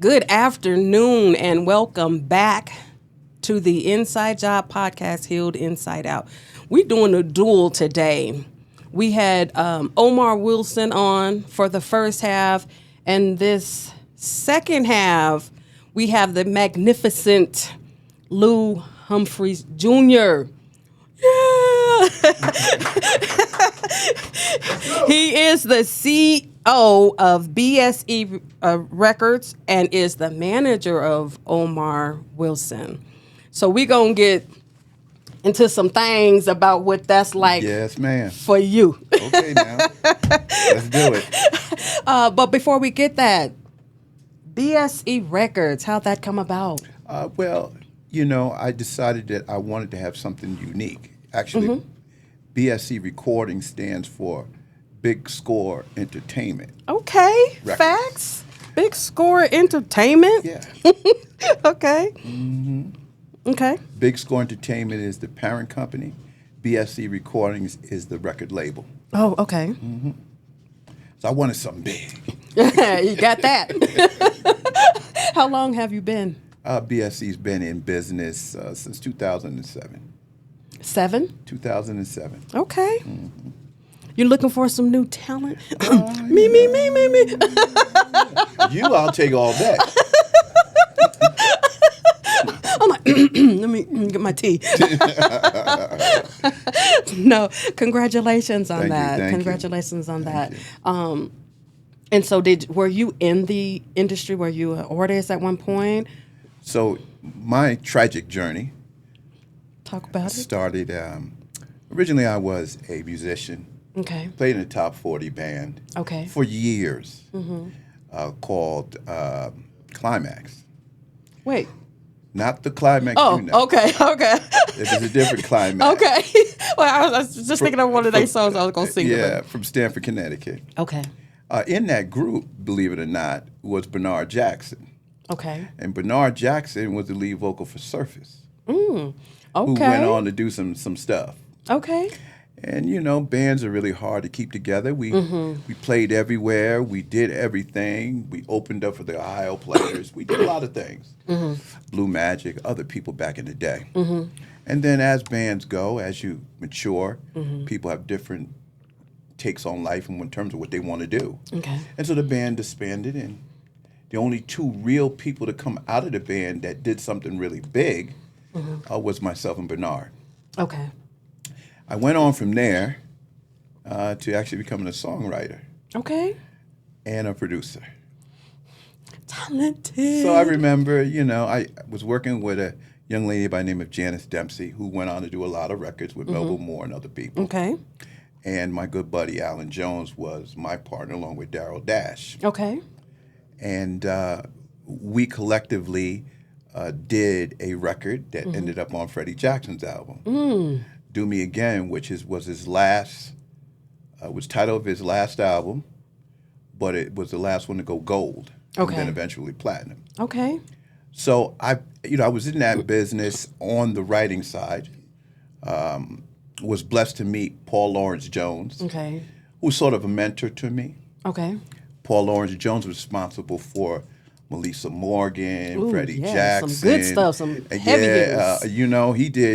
Good afternoon and welcome back to the Inside Job podcast, Healed Inside Out. We're doing a duel today. We had Omar Wilson on for the first half, and this second half, we have the magnificent Humphrey Jr. Yeah. He is the CEO of BSE Records and is the manager of Omar Wilson. So we're going to get into some things about what that's like. Yes, ma'am. For you. Okay, now. Let's do it. But before we get that, BSE Records, how'd that come about? Well, I decided that I wanted to have something unique. Actually, BSE Recordings stands for Big Score Entertainment. Okay, Records. Facts. Big Score Entertainment? Yeah. Okay. Mm-hmm. Okay. Big Score Entertainment is the parent company. BSE Recordings is the record label. Oh, okay. Mm-hmm. So I wanted something big. You got that. How long have you been? BSE's been in business since 2007. 2007. Okay. Mm-hmm. You're looking for some new talent? Me. I'll take all that. I'm like, let me get my tea. No, congratulations on that. Congratulations on that. And so were you in the industry? Were you an artist at one point? So my tragic journey Talk about it. Started, originally I was a musician. Okay. Played in a top 40 band. Okay. For years. Called Climax. Wait. Not the Climax Oh, you know. okay. It was a different Climax. Okay. Well, I was just thinking of one of their songs I was going to sing. Yeah, from Stamford, Connecticut. Okay. In that group, believe it or not, was Bernard Jackson. Okay. And Bernard Jackson was the lead vocal for Surface. Okay. Who went on to do some stuff. Okay. And, bands are really hard to keep together. We played everywhere. We did everything. We opened up for the Ohio Players. We did a lot of things. Blue Magic, other people back in the day. And then as bands go, as you mature, people have different takes on life in terms of what they want to do. Okay. And so the band disbanded, and the only two real people to come out of the band that did something really big was myself and Bernard. Okay. I went on from there to actually becoming a songwriter. Okay. And a producer. Talented. So I remember, I was working with a young lady by the name of Janice Dempsey, who went on to do a lot of records with Melville Moore and other people. Okay. And my good buddy Alan Jones was my partner, along with Daryl Dash. Okay. And we collectively did a record that ended up on Freddie Jackson's album. Do Me Again, which was his last, was title of his last album, but it was the last one to go gold. Okay. And then eventually platinum. Okay. So I was in that business on the writing side. Was blessed to meet Paul Lawrence Jones. Okay. Who's sort of a mentor to me. Okay. Paul Lawrence Jones was responsible for Melissa Morgan, Freddie Jackson. Some good stuff, some heavy hitters.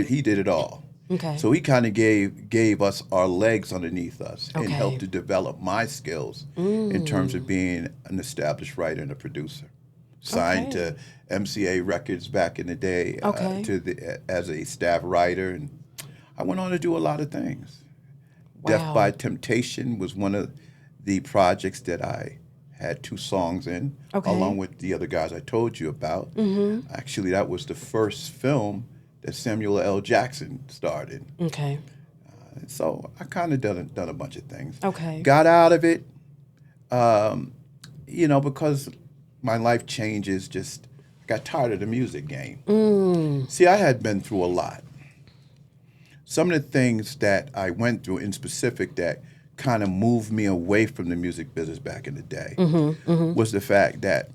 He did it all. Okay. So he kind of gave us our legs underneath us and Okay. helped to develop my skills in terms of being an established writer and a producer. Signed to MCA Records back in the day as a staff writer, and I went on to do a lot of things. Wow. Death by Temptation was one of the projects that I had 2 songs in, along with the other guys I told you about. Actually, that was the first film that Samuel L. Jackson starred in. Okay. So I kind of done a bunch of things. Okay. Got out of it, because my life changes. Just I got tired of the music game. See, I had been through a lot. Some of the things that I went through in specific that kind of moved me away from the music business back in the day was the fact that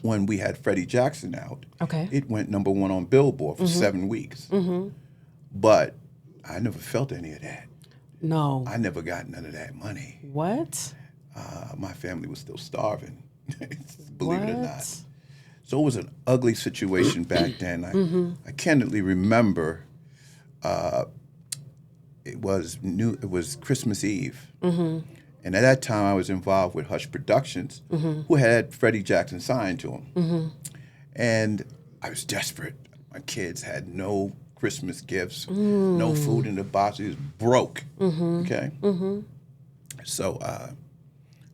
when we had Freddie Jackson out, it went #1 on Billboard for 7 weeks. But I never felt any of that. No. I never got none of that money. What? My family was still starving. Believe it or What? not. So it was an ugly situation back then. I candidly remember it was Christmas Eve. And at that time, I was involved with Hush Productions, who had Freddie Jackson signed to him. And I was desperate. My kids had no Christmas gifts, no food in the box. It was broke. Okay. So I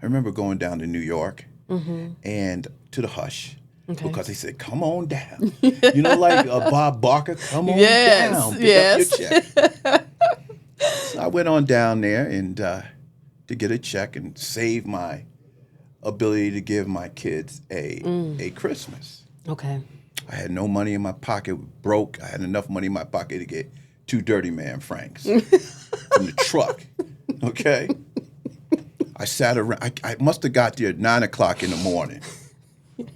remember going down to New York and to the Hush. Because they said, come on down. You know, like Bob Barker, come on down. Pick up your check. So I went on down there and to get a check and save my ability to give my kids a Christmas. Okay. I had no money in my pocket, broke. I had enough money in my pocket to get 2 Dirty Man Franks from the truck. Okay? I sat around. I must have got there at 9 o'clock in the morning.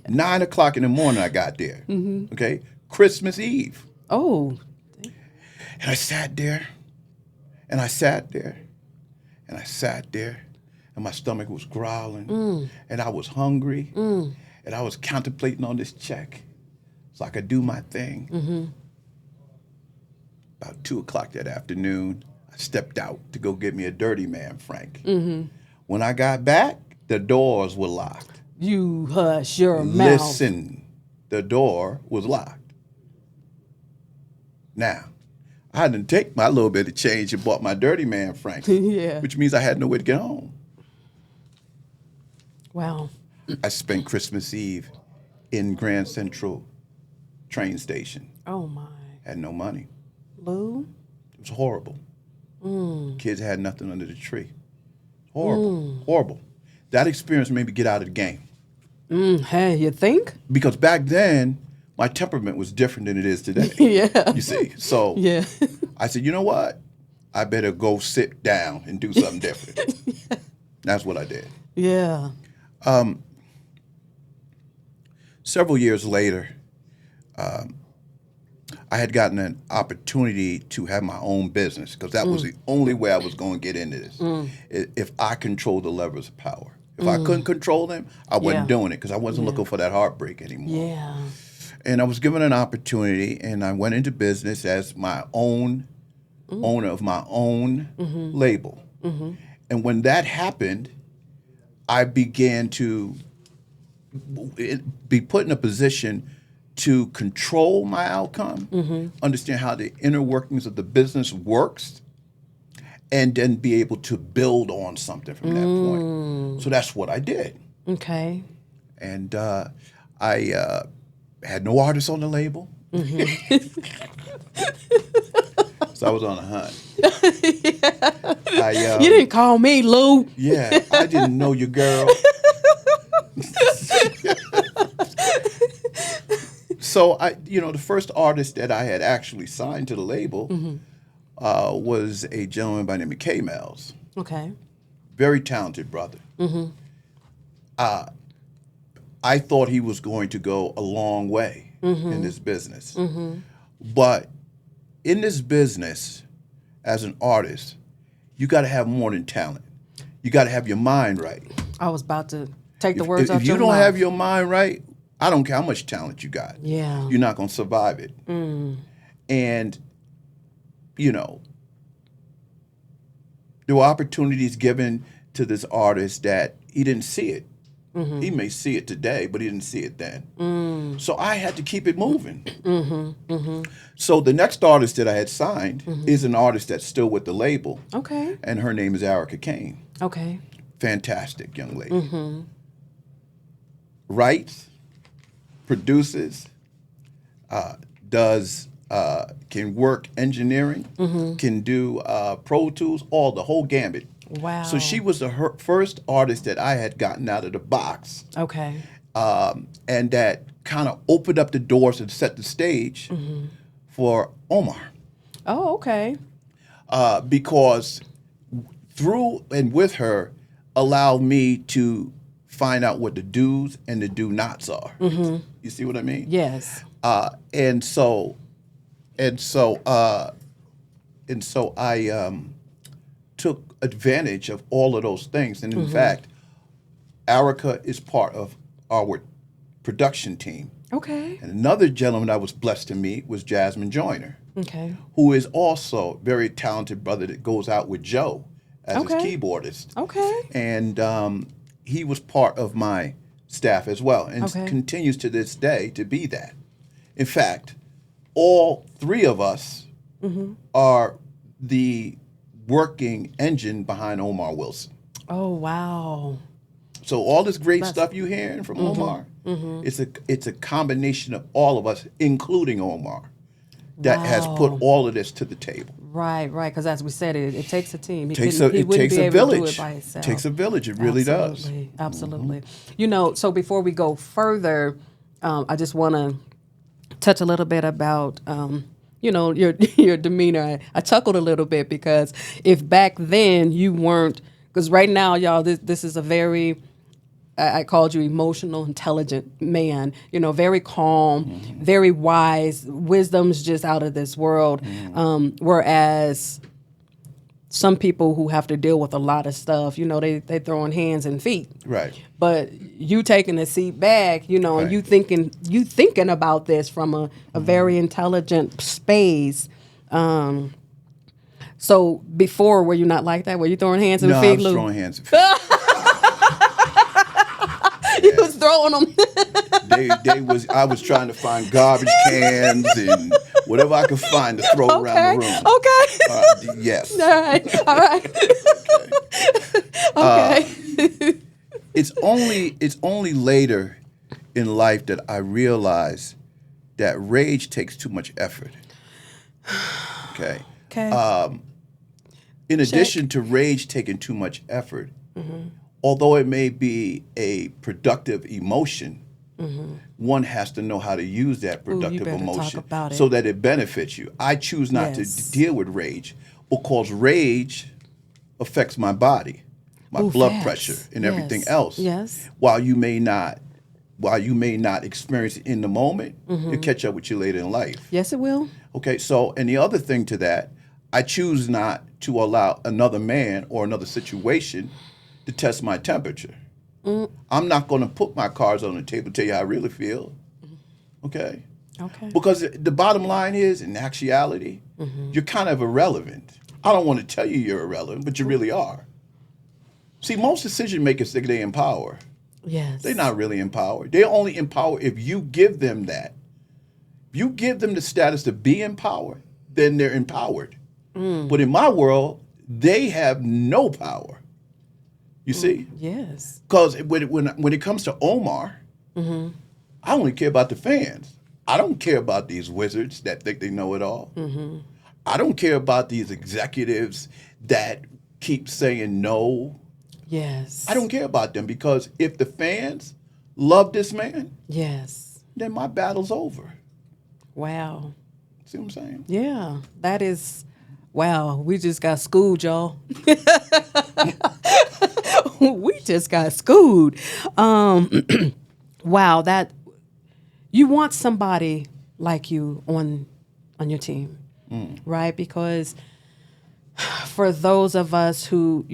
9 o'clock in the morning I got there. Okay? Christmas Eve. Oh. And I sat there, and I sat there, and I sat there, and my stomach was growling, and I was hungry, and I was contemplating on this check so I could do my thing. About 2 o'clock that afternoon, I stepped out to go get me a Dirty Man Frank. When I got back, the doors were locked. You hush your mouth. Listen, the door was locked. Now, I had to take my little bit of change and bought my Dirty Man Frank, which means I had nowhere to get home. Wow. I spent Christmas Eve in Grand Central train station. Oh, my. Had no money. Lou? It was horrible. Kids had nothing under the tree. Horrible. Horrible. That experience made me get out of the game. Hey, you think? Because back then, my temperament was different than it is today. Yeah. You see. So Yeah. I said, you know what? I better go sit down and do something different. That's what I did. Yeah. Several years later, I had gotten an opportunity to have my own business because that was the only way I was going to get into this. If I controlled the levers of power. If I couldn't control them, I wasn't doing it because I wasn't looking for that heartbreak anymore. Yeah. And I was given an opportunity, and I went into business as my own owner of my own label. And when that happened, I began to be put in a position to control my outcome, understand how the inner workings of the business works, and then be able to build on something from that point. So that's what I did. Okay. And I had no artists on the label. So I was on a hunt. You didn't call me, Lou. Yeah, I didn't know you, girl. So the first artist that I had actually signed to the label was a gentleman by the name of K. Mells. Okay. Very talented brother. I thought he was going to go a long way in this business. But in this business, as an artist, you got to have more than talent. You got to have your mind right. I was about to take the words out If your you don't mouth. have your mind right, I don't care how much talent you got. Yeah. You're not going to survive it. And, there were opportunities given to this artist that he didn't see it. He may see it today, but he didn't see it then. So I had to keep it moving. So the next artist that I had signed is an artist that's still with the label. Okay. And her name is Erica Kane. Okay. Fantastic young lady. Writes, produces, can work engineering, can do Pro Tools, the whole gambit. Wow. So she was the first artist that I had gotten out of the box. Okay. And that kind of opened up the doors and set the stage for Omar. Oh, okay. Because through and with her allowed me to find out what the do's and the do-nots are. You see what I mean? Yes. And so I took advantage of all of those things. And in fact, Erica is part of our production team. Okay. And another gentleman I was blessed to meet was Jasmine Joyner, Okay. who is also a very talented brother that goes out with Joe as his keyboardist. Okay. And he was part of my staff as well, and continues to this day to be that. In fact, all three of us are the working engine behind Omar Wilson. Oh, wow. So all this great stuff you hearing from Omar, it's a combination of all of us, including Omar, that has put all of this to the table. Right. Because as we said, it takes a team. It takes a village. To do it by himself. It takes a village. It really does. Absolutely. So before we go further, I just want to touch a little bit about your demeanor. I chuckled a little bit because if back then you weren't, because right now, y'all, this is a very, I called you emotional, intelligent man, very calm, very wise, wisdom's just out of this world. Whereas some people who have to deal with a lot of stuff, they throwing hands and feet. Right. But you taking a seat back, and you thinking about this from a very intelligent space. So before, were you not like that? Were you throwing hands and feet, No, I was Lou? throwing hands and feet. You was throwing them. I was trying to find garbage cans and whatever I could find to throw around the room. Okay. Yes. All right. Okay. It's only later in life that I realized that rage takes too much effort. Okay. In addition to rage taking too much effort, although it may be a productive emotion, one has to know how to use that productive emotion so that it benefits you. I choose not to deal with rage because rage affects my body, my blood pressure, and everything else. Yes. While you may not experience it in the moment, it'll catch up with you later in life. Yes, it will. Okay, so, and the other thing to that, I choose not to allow another man or another situation to test my temperature. I'm not going to put my cards on the table and tell you how I really feel. Okay? Because the bottom line is, in actuality, you're kind of irrelevant. I don't want to tell you you're irrelevant, but you really are. See, most decision makers think they empower. Yes. They're not really empowered. They're only empowered if you give them that. If you give them the status to be empowered, then they're empowered. But in my world, they have no power. You see? Yes. Because when it comes to Omar, I only care about the fans. I don't care about these wizards that think they know it all. I don't care about these executives that keep saying no. Yes. I don't care about them because if the fans love this man, then my battle's over. Wow. See what I'm saying? Yeah. That is, wow. We just got schooled, y'all. We just got schooled. Wow. That, you want somebody like you on your team, right? Because for those of us who,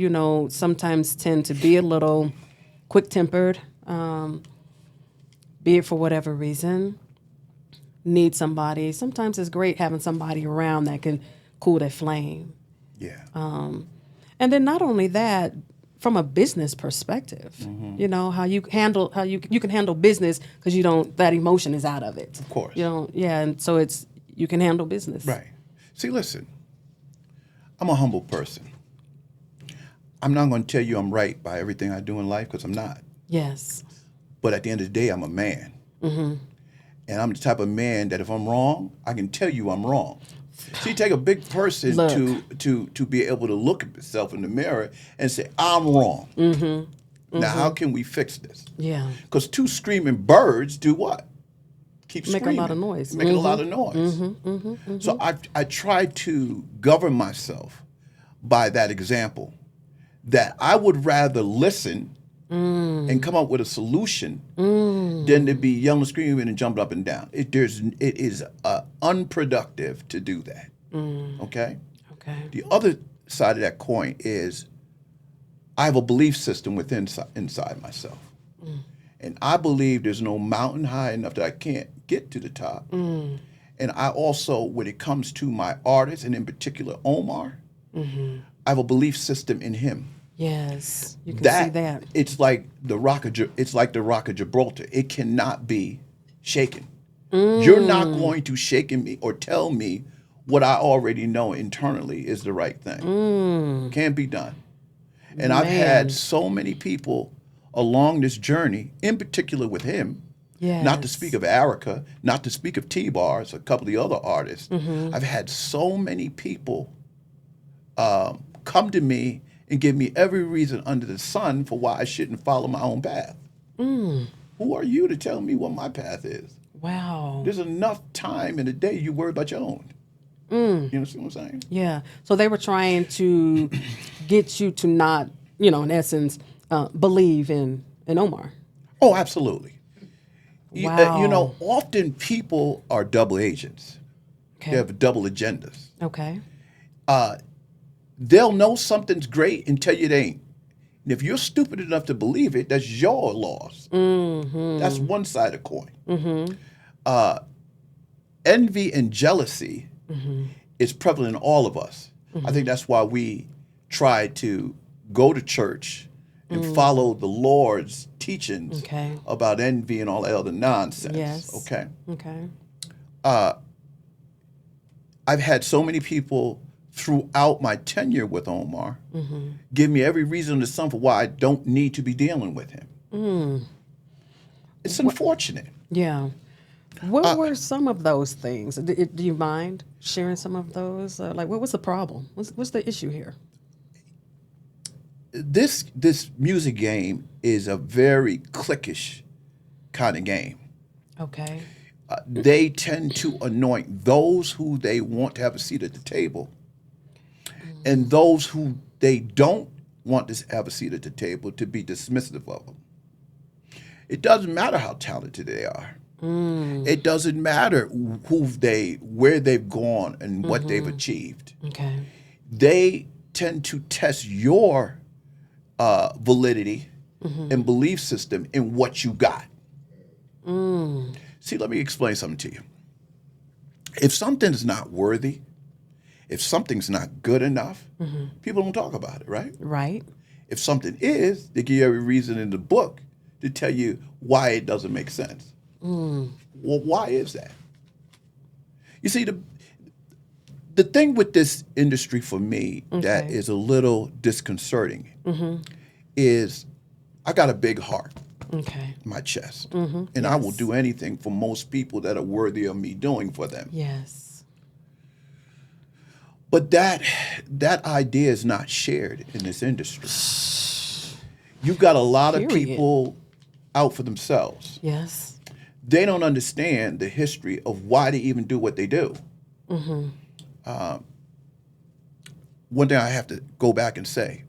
sometimes tend to be a little quick-tempered, be it for whatever reason, need somebody. Sometimes it's great having somebody around that can cool that flame. Yeah. And then not only that, from a business perspective, how you can handle business because that emotion is out of it. Of course. And so you can handle business. Right. See, listen, I'm a humble person. I'm not going to tell you I'm right by everything I do in life because I'm not. Yes. But at the end of the day, I'm a man. And I'm the type of man that if I'm wrong, I can tell you I'm wrong. See, it take a big person to be able to look at yourself in the mirror and say, I'm wrong. Now, how can we fix this? Yeah. Because two screaming birds do what? Keep screaming. Make a lot of noise. Making a lot of noise. So I try to govern myself by that example, that I would rather listen and come up with a solution than to be yelling, screaming, and jumping up and down. It is unproductive to do that. Okay? The other side of that coin is I have a belief system inside myself. And I believe there's no mountain high enough that I can't get to the top. And I also, when it comes to my artist, and in particular Omar, I have a belief system in him. Yes, you can see that. It's like the rock of Gibraltar. It cannot be shaken. You're not going to shake me or tell me what I already know internally is the right thing. Can't be done. And I've had so many people along this journey, in particular with him, not to speak of Erica, not to speak of T-Bars, a couple of the other artists. I've had so many people come to me and give me every reason under the sun for why I shouldn't follow my own path. Who are you to tell me what my path is? Wow. There's enough time in the day you worry about your own. You understand what I'm saying? Yeah. So they were trying to get you to not, in essence, believe in Omar. Oh, absolutely. Wow. Often people are double agents. Okay. They have double agendas. Okay. They'll know something's great and tell you it ain't. And if you're stupid enough to believe it, that's your loss. That's one side of the coin. Envy and jealousy is prevalent in all of us. I think that's why we try to go to church and follow the Lord's teachings about envy and all that other nonsense. Yes. Okay. Okay. I've had so many people throughout my tenure with Omar give me every reason to some for why I don't need to be dealing with him. It's unfortunate. Yeah. What were some of those things? Do you mind sharing some of those? Like, what was the problem? What's the issue here? This music game is a very cliquish kind of game. Okay. They tend to anoint those who they want to have a seat at the table, and those who they don't want to have a seat at the table to be dismissive of them. It doesn't matter how talented they are. It doesn't matter where they've gone and what they've achieved. Okay. They tend to test your validity and belief system in what you got. See, let me explain something to you. If something's not worthy, if something's not good enough, people don't talk about it, right? Right. If something is, they give you every reason in the book to tell you why it doesn't make sense. Well, why is that? You see, the thing with this industry for me that is a little disconcerting is I got a big heart in my chest. And I will do anything for most people that are worthy of me doing for them. Yes. But that idea is not shared in this industry. You've got a lot of people out for themselves. Yes. They don't understand the history of why they even do what they do. One thing I have to go back and say,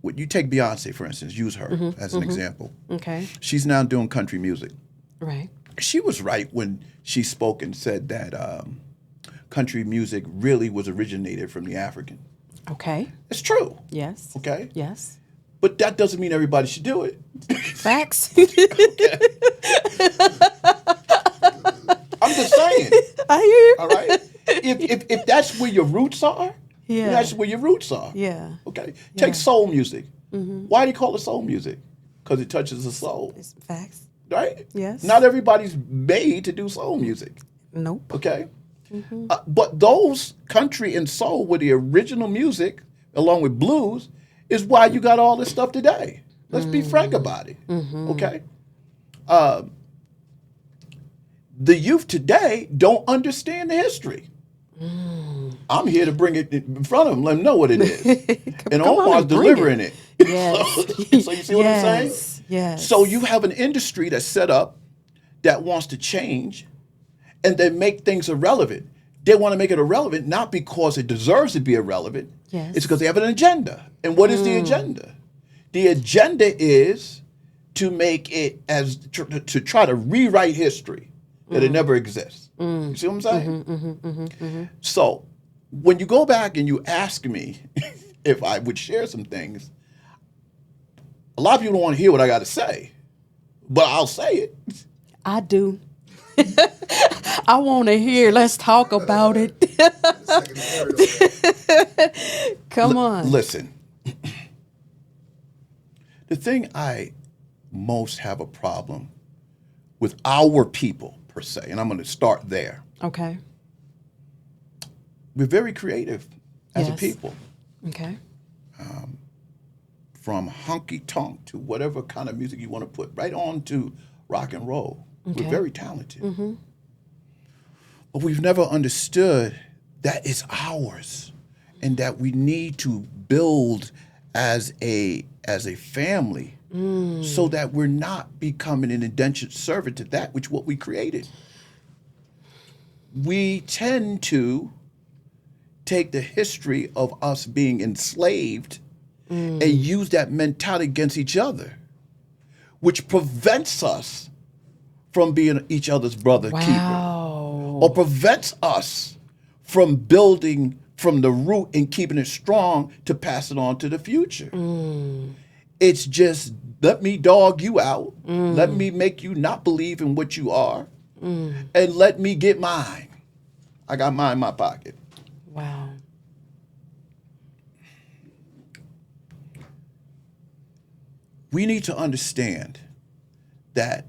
when you take Beyonce, for instance, use her as an example. Okay. She's now doing country music. Right. She was right when she spoke and said that country music really was originated from the African. Okay. It's true. Yes. Okay? Yes. But that doesn't mean everybody should do it. Facts. I'm just saying. I hear you. All right? If that's where your roots are, then that's where your roots are. Yeah. Okay? Take soul music. Why do you call it soul music? Because it touches the soul. It's facts. Right? Yes. Not everybody's made to do soul music. Nope. Okay? But those country and soul were the original music, along with blues, is why you got all this stuff today. Let's be frank about it. Okay? The youth today don't understand the history. I'm here to bring it in front of them, let them know what it is. And Omar's delivering it. Yes. So you see what I'm saying? Yes. So you have an industry that's set up that wants to change, and they make things irrelevant. They want to make it irrelevant not because it deserves to be irrelevant. Yes. It's because they have an agenda. And what is the agenda? The agenda is to make it to try to rewrite history that it never exists. You see what I'm saying? So when you go back and you ask me if I would share some things, a lot of people don't want to hear what I got to say. but I'll say it. I do. I want to hear. Let's talk about it. Come on. Listen, the thing I most have a problem with our people, per se, and I'm going to start there. Okay. We're very creative as a Yes. people. Okay. From honky tonk to whatever kind of music you want to put, right on to rock and roll. Okay. We're very talented. But we've never understood that it's ours and that we need to build as a family so that we're not becoming an indentured servant to that which what we created. We tend to take the history of us being enslaved and use that mentality against each other, which prevents us from being each other's brother keeper, Wow. or prevents us from building from the root and keeping it strong to pass it on to the future. It's just, let me dog you out, let me make you not believe in what you are, and let me get mine. I got mine in my pocket. Wow. We need to understand that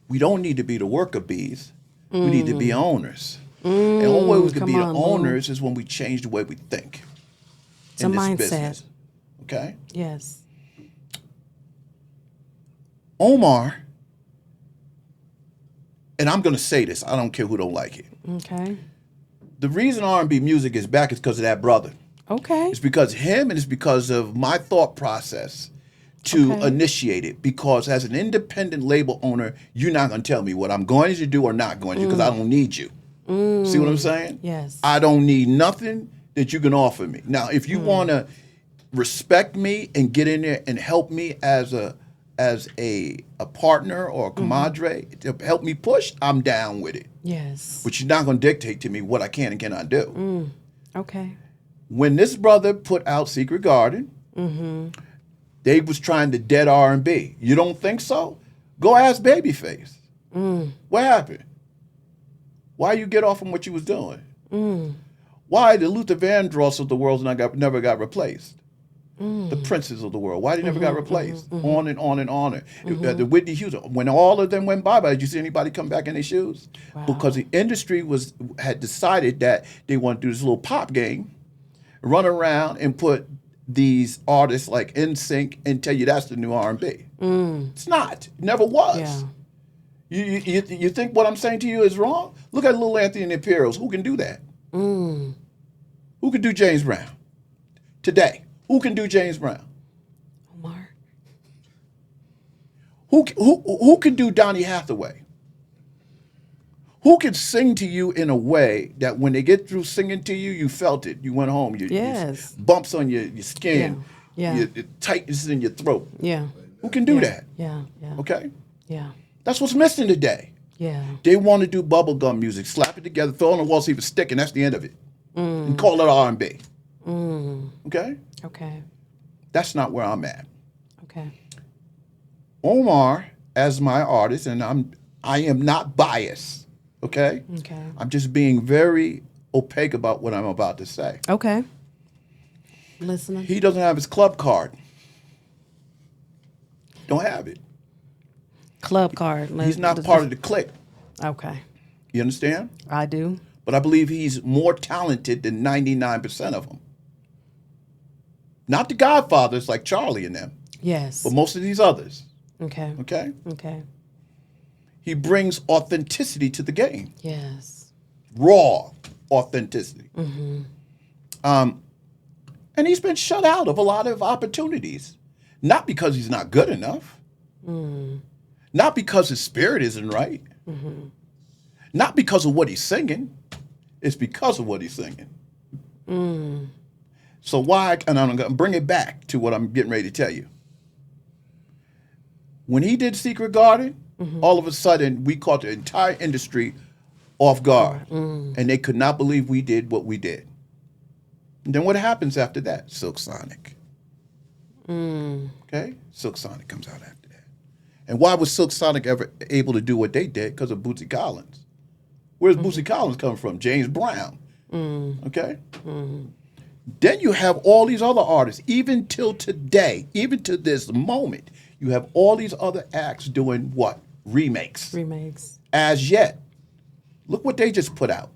we don't need to be the worker bees. We need to be owners. And the only way we can come be the on, Lou. owners is when we change the way we think. It's a mindset. Okay? Yes. Omar, and I'm going to say this, I don't care who don't like it. Okay. The reason R&B music is back is because of that brother. Okay. It's because of him, and it's because of my thought process to Okay. initiate it. Because as an independent label owner, you're not going to tell me what I'm going to do or not going to do because I don't need you. See what I'm saying? Yes. I don't need nothing that you can offer me. Now, if you want to respect me and get in there and help me as a partner or a compadre to help me push, I'm down with it. Yes. But you're not going to dictate to me what I can and cannot do. Okay. When this brother put out Secret Garden, they was trying to dead R&B. You don't think so? Go ask Babyface. What happened? Why you get off on what you was doing? Why the Luther Vandross of the world never got replaced? The princes of the world. Why they never got replaced? On and on and on. The Whitney Houston. When all of them went bye-bye, did you see anybody come back in their shoes? Wow. Because the industry had decided that they want to do this little pop game, run around and put these artists like NSYNC and tell you that's the new R&B. It's not. It never was. Yeah. You think what I'm saying to you is wrong? Look at Lil Anthony and the Imperials. Who can do that? Who can do James Brown today? Who can do James Brown? Omar. Who can do Donny Hathaway? Who can sing to you in a way that when they get through singing to you, you felt it. You went home. Yes. Bumps on your skin. Yeah. Your tightness in your throat. Yeah. Who can do that? Yeah. Yeah. Okay? Yeah. That's what's missing today. Yeah. They want to do bubblegum music, slap it together, throw it on the wall, see if it's sticking. That's the end of it. And call it R&B. Okay? Okay. That's not where I'm at. Okay. Omar, as my artist, and I am not biased. Okay? Okay. I'm just being very opaque about what I'm about to say. Okay. Listening. He doesn't have his club card. Don't have it. Club card. He's not part of the clique. Okay. You understand? I do. But I believe he's more talented than 99% of them. Not the Godfathers like Charlie and them, Yes. but most of these others. Okay. Okay? Okay. He brings authenticity to the game. Yes. Raw authenticity. And he's been shut out of a lot of opportunities. Not because he's not good enough. Not because his spirit isn't right. Not because of what he's singing. It's because of what he's singing. So why, and I'm going to bring it back to what I'm getting ready to tell you. When he did Secret Garden, all of a sudden we caught the entire industry off guard. And they could not believe we did what we did. And then what happens after that? Silk Sonic. Okay? Silk Sonic comes out after that. And why was Silk Sonic ever able to do what they did? Because of Bootsy Collins. Where's Bootsy Collins come from? James Brown. Okay? Then you have all these other artists, even till today, even to this moment, you have all these other acts doing what? Remakes. As yet. Look what they just put out.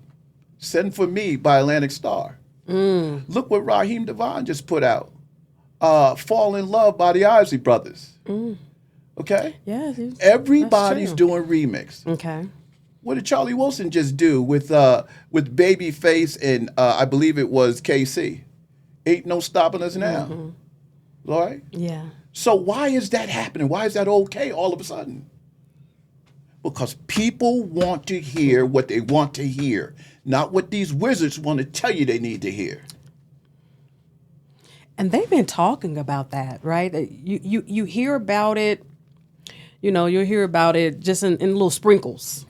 Send for Me by Atlantic Starr. Look what Raheem Devon just put out. Fall in Love by the Isley Brothers. Okay? Yeah. Everybody's doing remix. Okay. What did Charlie Wilson just do with Babyface and I believe it was KC? Ain't No Stopping Us Now. All right? Yeah. So why is that happening? Why is that okay all of a sudden? Because people want to hear what they want to hear, not what these wizards want to tell you they need to hear. And they've been talking about that, right? You hear about it, you'll hear about it just in little sprinkles.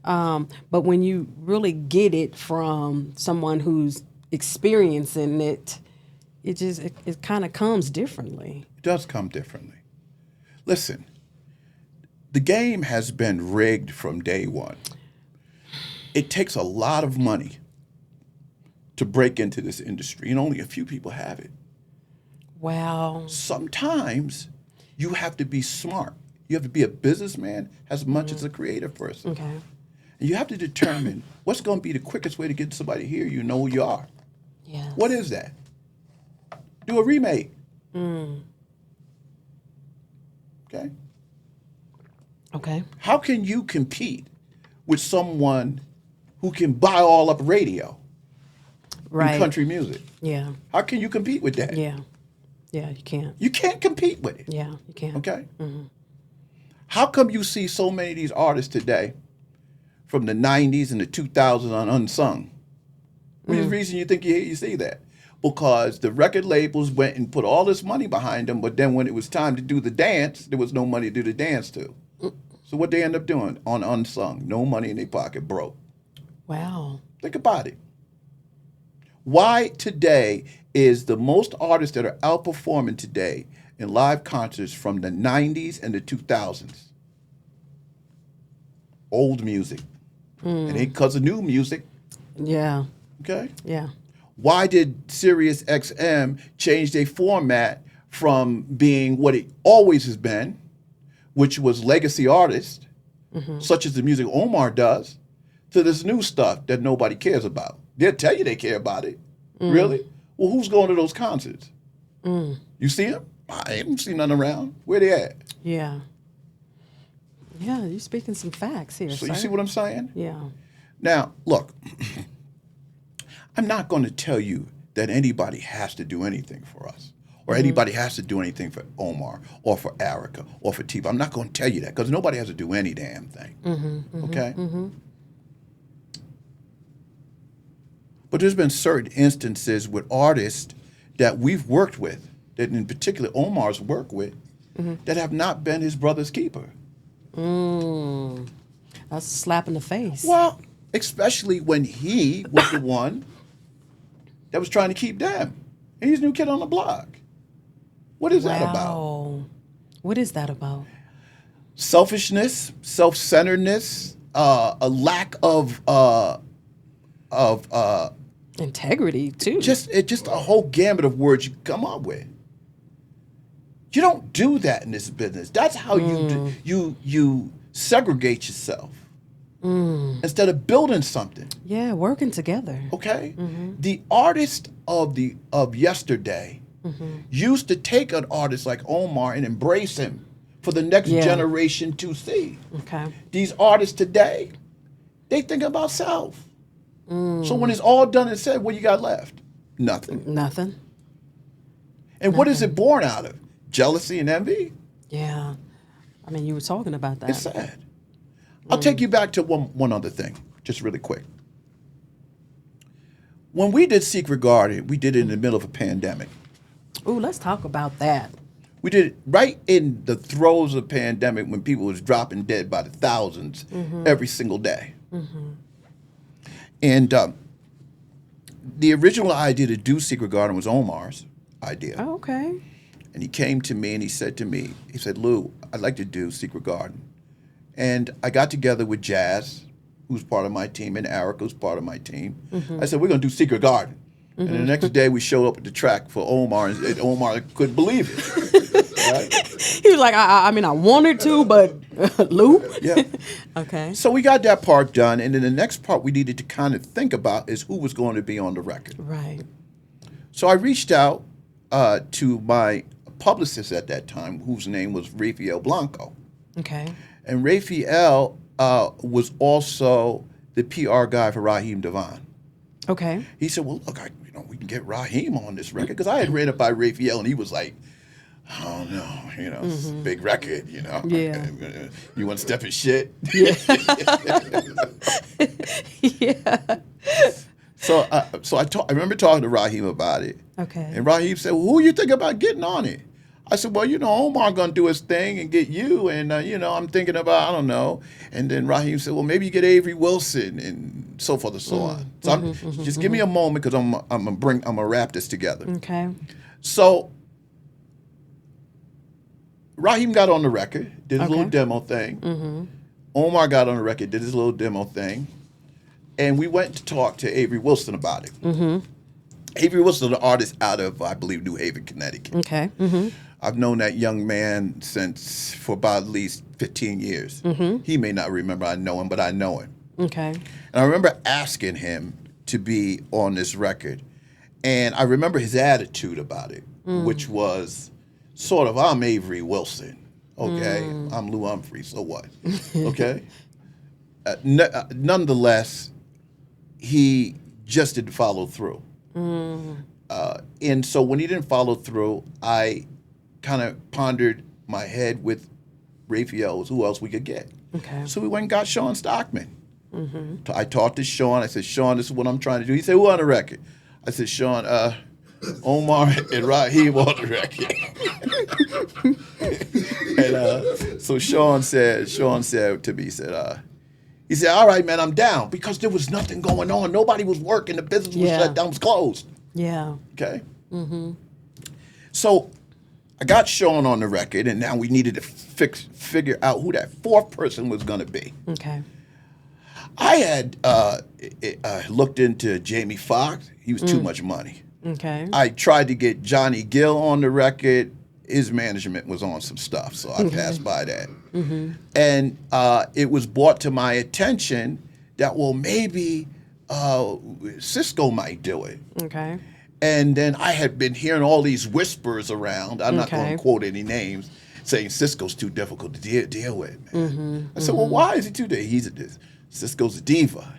But when you really get it from someone who's experiencing it, it kind of comes differently. It does come differently. Listen, the game has been rigged from day one. It takes a lot of money to break into this industry, and only a few people have it. Wow. Sometimes you have to be smart. You have to be a businessman as much as a creative person. Okay. And you have to determine what's going to be the quickest way to get somebody to hear you know who you are. Yes. What is that? Do a remake. Okay? Okay. How can you compete with someone who can buy all up radio in country music? Yeah. How can you compete with that? Yeah. Yeah, you can't. You can't compete with it. Yeah, you can't. Okay? How come you see so many of these artists today from the 90s and the 2000s on Unsung? What is the reason you think you see that? Because the record labels went and put all this money behind them, but then when it was time to do the dance, there was no money to do the dance to. So what they end up doing on Unsung? No money in their pocket, broke. Wow. Think about it. Why today is the most artists that are outperforming today in live concerts from the 90s and the 2000s? Old music. It ain't because of new music. Yeah. Okay? Yeah. Why did Sirius XM change their format from being what it always has been, which was legacy artists, such as the music Omar does, to this new stuff that nobody cares about? They'll tell you they care about it. Really? Well, who's going to those concerts? You see them? I haven't seen none around. Where they at? Yeah. Yeah, you're speaking some facts here, So sir. you see what I'm saying? Yeah. Now, look, I'm not going to tell you that anybody has to do anything for us, or anybody has to do anything for Omar, or for Erica, or for Tifa. I'm not going to tell you that, because nobody has to do any damn thing. Okay? But there's been certain instances with artists that we've worked with, that in particular Omar's worked with, that have not been his brother's keeper. That's a slap in the face. Well, especially when he was the one that was trying to keep them. And he's a new kid on the block. What is that about? What is that about? Selfishness, self-centeredness, a lack of Integrity too. just a whole gamut of words you come up with. You don't do that in this business. That's how you segregate yourself instead of building something. Yeah, working together. Okay, the artist of yesterday used to take an artist like Omar and embrace him for the next generation to see. Okay. These artists today, they think about self. So when it's all done and said, what you got left? Nothing. Nothing. And what is it born out of? Jealousy and envy? Yeah. I mean, you were talking about that. It's sad. I'll take you back to one other thing, just really quick. When we did Secret Garden, we did it in the middle of a pandemic. Ooh, let's talk about that. We did it right in the throes of the pandemic when people was dropping dead by the thousands every single day. And the original idea to do Secret Garden was Omar's idea. Oh, okay. And he came to me and he said to me, he said, Lou, I'd like to do Secret Garden. And I got together with Jazz, who's part of my team, and Erica, who's part of my team. I said, we're going to do Secret Garden. And the next day we showed up at the track for Omar, and Omar couldn't believe it. Right? He was like, I mean, I wanted to, but Lou? Yeah. Okay. So we got that part done, and then the next part we needed to kind of think about is who was going to be on the record. Right. So I reached out to my publicist at that time, whose name was Rafael Blanco. Okay. And Rafael was also the PR guy for Raheem Devon. Okay. He said, well, look, we can get Raheem on this record. Because I had read it by Rafael, and he was like, oh, no, it's a big record, Yeah. You want to step in shit? Yeah. Yeah. So I remember talking to Raheem about it. Okay. And Raheem said, well, who you think about getting on it? I said, well, Omar going to do his thing and get you. And, I'm thinking about, I don't know. And then Raheem said, well, maybe you get Avery Wilson and so forth and so on. So just give me a moment because I'm going to wrap this together. Okay. So Raheem got on the record, did his little demo thing. Omar got on the record, did his little demo thing. And we went to talk to Avery Wilson about it. Avery Wilson is an artist out of, I believe, New Haven, Connecticut. Okay. I've known that young man for about at least 15 years. He may not remember I know him, but I know him. Okay. And I remember asking him to be on this record. And I remember his attitude about it, which was sort of, I'm Avery Wilson. Okay? I'm Lou Humphrey, so what? Okay? Nonetheless, he just didn't follow through. And so when he didn't follow through, I kind of pondered my head with Raphael's who else we could get. Okay. So we went and got Sean Stockman. I talked to Sean. I said, Sean, this is what I'm trying to do. He said, who on the record? I said, Sean, Omar and Raheem on the record. And so Sean said to me, he said, all right, man, I'm down. Because there was nothing going on. Nobody was working. The business was shut down, was closed. Yeah. Okay? So I got Sean on the record, and now we needed to figure out who that fourth person was going to be. Okay. I had looked into Jamie Foxx. He was too much money. Okay. I tried to get Johnny Gill on the record. His management was on some stuff, so I passed by that. And it was brought to my attention that, well, maybe Cisco might do it. Okay. And then I had been hearing all these whispers around. I'm not going Okay. to quote any names, saying Cisco's too difficult to deal with. Man. I said, well, why is he too difficult? Cisco's a diva.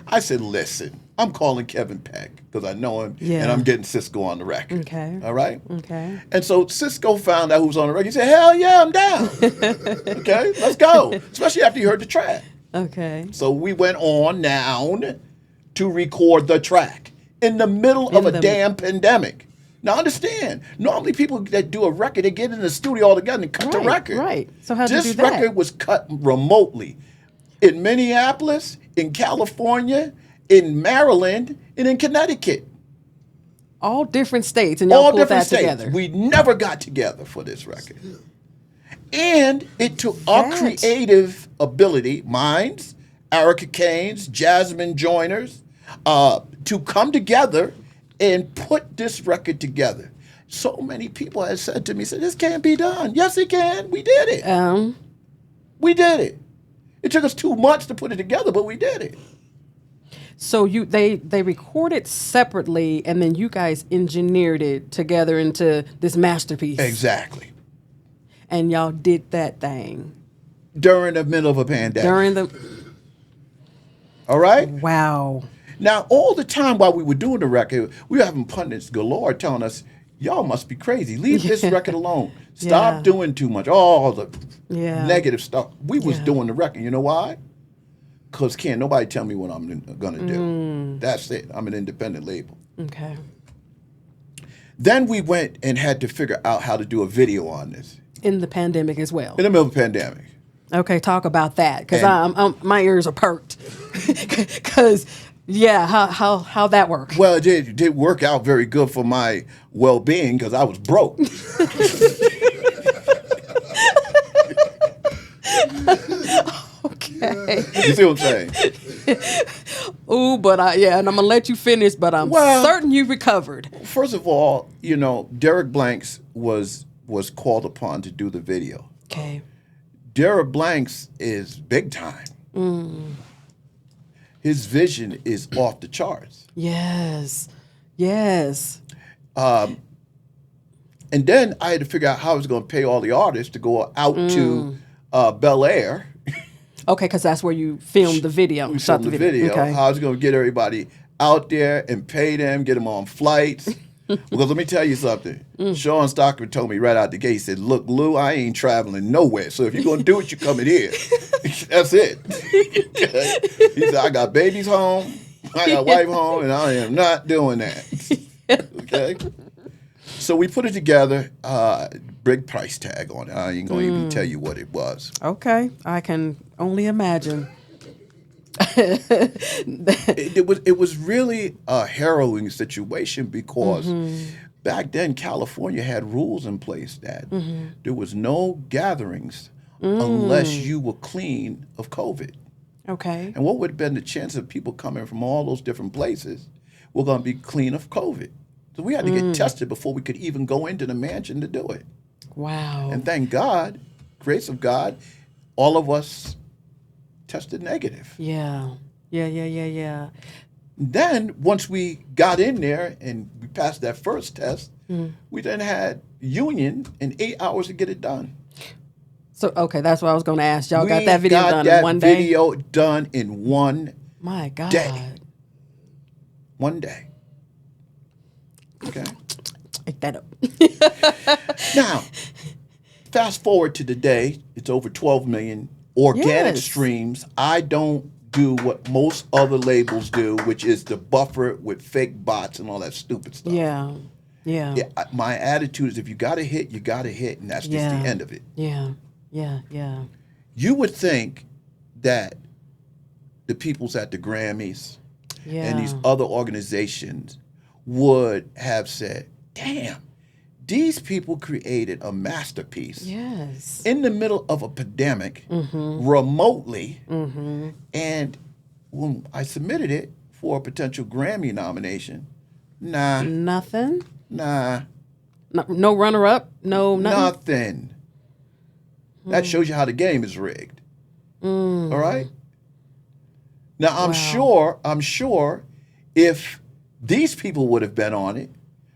I said, listen, I'm calling Kevin Peck because I know him, and I'm getting Cisco on the record. Okay. All right? Okay. And so Cisco found out who was on the record. He said, hell yeah, I'm down. Okay, let's go. Especially after he heard the track. Okay. So we went on down to record the track in the middle of a damn pandemic. Now understand, normally people that do a record, they get in the studio all together and cut the record. Right. So how did you do This that? record was cut remotely in Minneapolis, in California, in Maryland, and in Connecticut. All different states, and y'all All pulled different that states. together. We never got together for this record. And it took our creative ability, mine's, Erica Kane's, Jasmine Joyner's, to come together and put this record together. So many people had said to me, this can't be done. Yes, it can. We did it. We did it. It took us 2 months to put it together, but we did it. So they recorded separately, and then you guys engineered it together into this masterpiece. Exactly. And y'all did that thing during the middle of a pandemic. All right? Wow. Now, all the time while we were doing the record, we were having pundits galore telling us, y'all must be crazy. Leave this record alone. Stop doing too much. All the negative stuff. We was doing the record. You know why? Because can't nobody tell me what I'm going to do. That's it. I'm an independent label. Okay. Then we went and had to figure out how to do a video on this. In the pandemic as well. In the middle of the pandemic. Okay, talk about that, because my ears are perked. Because Yeah, how that work? Well, it did work out very good for my well-being because I was broke. Okay. You see what I'm saying? Ooh, but and I'm gonna let you finish, but I'm certain you recovered. First of all, Derek Blanks was called upon to do the video. Okay. Derek Blanks is big time. His vision is off the charts. Yes. And then I had to figure out how I was going to pay all the artists to go out to Bel Air. Okay, because that's where you filmed the video. We filmed the video. Okay. How I was going to get everybody out there and pay them, get them on flights. Because let me tell you something. Sean Stockman told me right out the gate, he said, look, Lou, I ain't traveling nowhere. So if you're going to do it, you're coming here. That's it. He said, I got babies home, I got wife home, and I am not doing that. Okay? So we put it together, big price tag on it. I ain't going to even tell you what it was. Okay. I can only imagine. It was really a harrowing situation because back then California had rules in place that there was no gatherings unless you were clean of COVID. Okay. And what would have been the chance of people coming from all those different places were going to be clean of COVID? So we had to get tested before we could even go into the mansion to do it. Wow. And thank God, grace of God, all of us tested negative. Yeah. Then once we got in there and we passed that first test, we then had union in 8 hours to get it done. So okay, that's what I was going to ask. Y'all got that video done in one day? Video done in one My God. day. One day. Okay. Pick that up. Now, fast forward to today, it's over 12 million organic streams. I don't do what most other labels do, which is to buffer it with fake bots and all that stupid stuff. Yeah. My attitude is if you got to hit, you got to hit, and that's just the end of it. Yeah. You would think that the peoples at the Grammys and these other organizations would have said, damn, these people created a masterpiece in the middle of a pandemic, remotely, and when I submitted it for a potential Grammy nomination, Nothing? No runner-up? Nothing. That shows you how the game is rigged. All right? Now, I'm sure if these people would have been on it,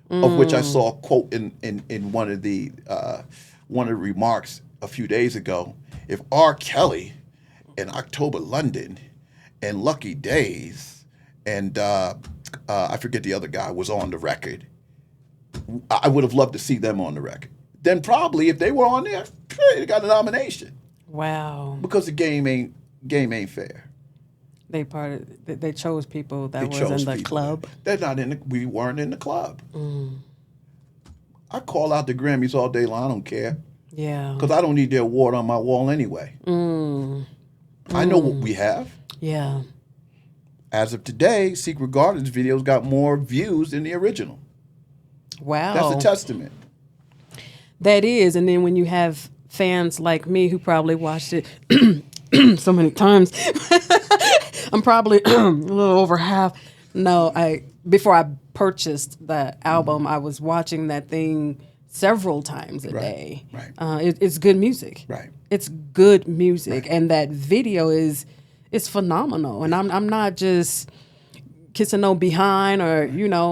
of which I saw a quote in one of the remarks a few days ago. If R. Kelly and October London and Lucky Days and I forget the other guy was on the record, I would have loved to see them on the record. Then probably if they were on there, they got a nomination. Wow. Because the game ain't fair. They chose people that was in the club. They're not we weren't in the club. I call out the Grammys all day long. I don't care. Yeah. Because I don't need their award on my wall anyway. I know what we have. Yeah. As of today, Secret Garden's videos got more views than the original. Wow. That's a testament. That is. And then when you have fans like me who probably watched it so many times, I'm probably a little over half. No, before I purchased the album, I was watching that thing several times a day. Right. It's good music. Right. It's good music, and that video is phenomenal. And I'm not just kissing no behind or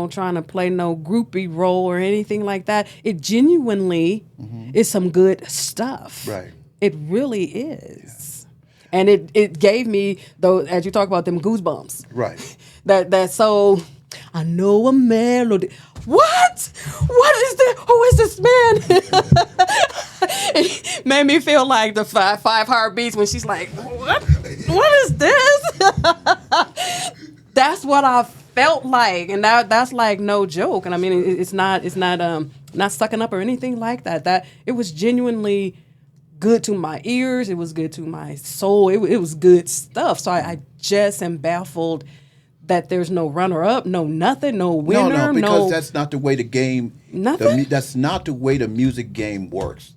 trying to play no groupie role or anything like that. It genuinely is some good stuff. Right. It really is. Yeah. And it gave me, though, as you talk about them goosebumps. Right. That so, I know a melody. What? What is this? Who is this man? It made me feel like the five heartbeats when she's like, what? What is this? That's what I felt like, and that's like no joke. And I mean, it's not sucking up or anything like that. That it was genuinely good to my ears. It was good to my soul. It was good stuff. So I just am baffled that there's no runner-up, no nothing, no winner, No, because that's not the way the game. Nothing? That's not the way the music game works.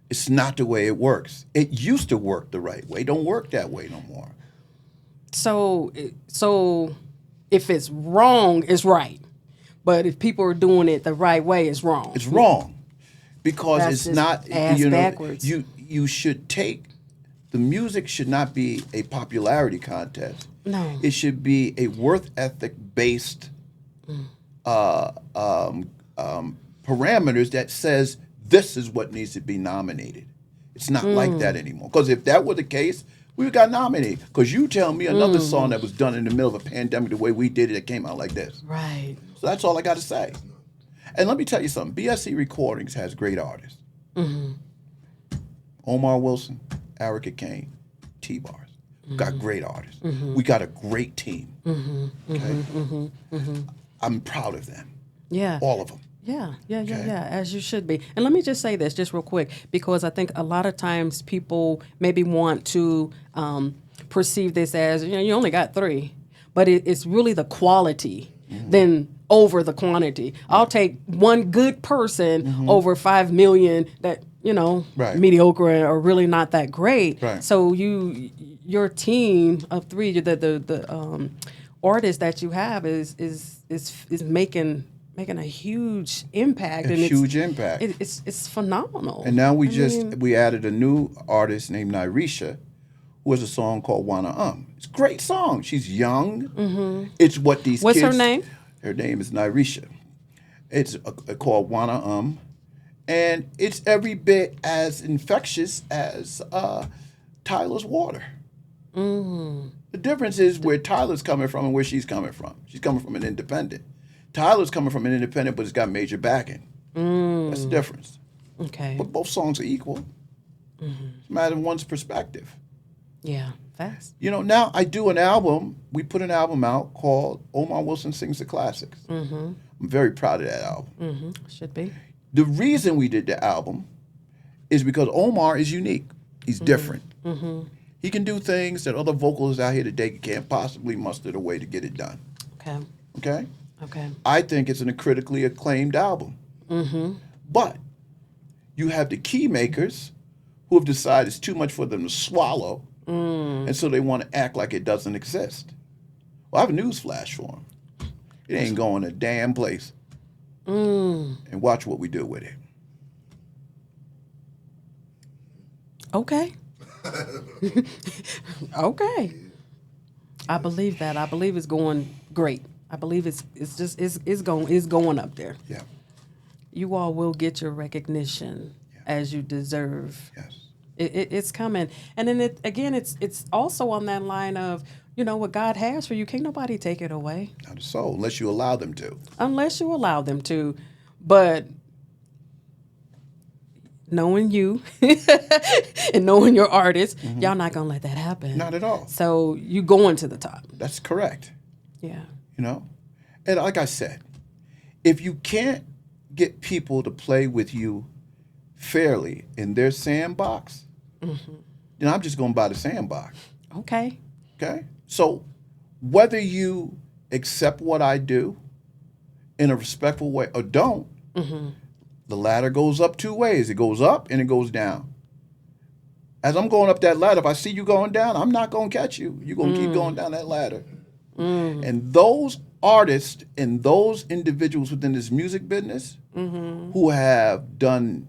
It's not the way it works. It used to work the right way. It don't work that way no more. So if it's wrong, it's right. But if people are doing it the right way, it's wrong. It's wrong because That's it's just not. ass backwards. You should take the music should not be a popularity contest. No. It should be a worth ethic based parameters that says this is what needs to be nominated. It's not like that anymore. Because if that were the case, we would got nominated. Because you tell me another song that was done in the middle of a pandemic the way we did it, it came out like this. Right. So that's all I got to say. And let me tell you something. BSE Recordings has great artists. Omar Wilson, Erica Kane, T-Bars. We've got great artists. We got a great team. Okay? I'm proud of them. Yeah. All of them. Yeah, Okay. as you should be. And let me just say this just real quick, because I think a lot of times people maybe want to perceive this as, you only got 3, but it's really the quality then over the quantity. I'll take one good person over 5 million that, Right. mediocre or really not that great. Right. So your team of 3, the artists that you have is making a huge impact. Huge impact. It's phenomenal. And now we added a new artist named Nyrisha, who has a song called Wanna It's a great song. She's young. It's what these What's kids. her name? Her name is Nyrisha. It's called Wanna and it's every bit as infectious as Tyler's Water. The difference is where Tyler's coming from and where she's coming from. She's coming from an independent. Tyler's coming from an independent, but it's got major backing. That's the difference. Okay. But both songs are equal. It's a matter of one's perspective. Yeah, fast. Now I do an album. We put an album out called Omar Wilson Sings the Classics. I'm very proud of that album. Should be. The reason we did the album is because Omar is unique. He's different. He can do things that other vocalists out here today can't possibly muster the way to get it done. Okay. Okay? Okay. I think it's a critically acclaimed album. But you have the key makers who have decided it's too much for them to swallow, and so they want to act like it doesn't exist. Well, I have a news flash for them. It ain't going a damn place. And watch what we do with it. Okay. Okay. I believe that. I believe it's going great. I believe it's going up there. Yeah. You all will get your recognition as you deserve. Yes. It's coming. And then it's also on that line of, what God has for you, can't nobody take it away. Not so, unless you allow them to. Unless you allow them to. But knowing you and knowing your artist, y'all not going to let that happen. Not at all. So you going to the top. That's correct. Yeah. And like I said, if you can't get people to play with you fairly in their sandbox, then I'm just going to buy the sandbox. Okay. Okay? So whether you accept what I do in a respectful way or don't, the ladder goes up 2 ways. It goes up and it goes down. As I'm going up that ladder, if I see you going down, I'm not going to catch you. You're going to keep going down that ladder. And those artists and those individuals within this music business who have done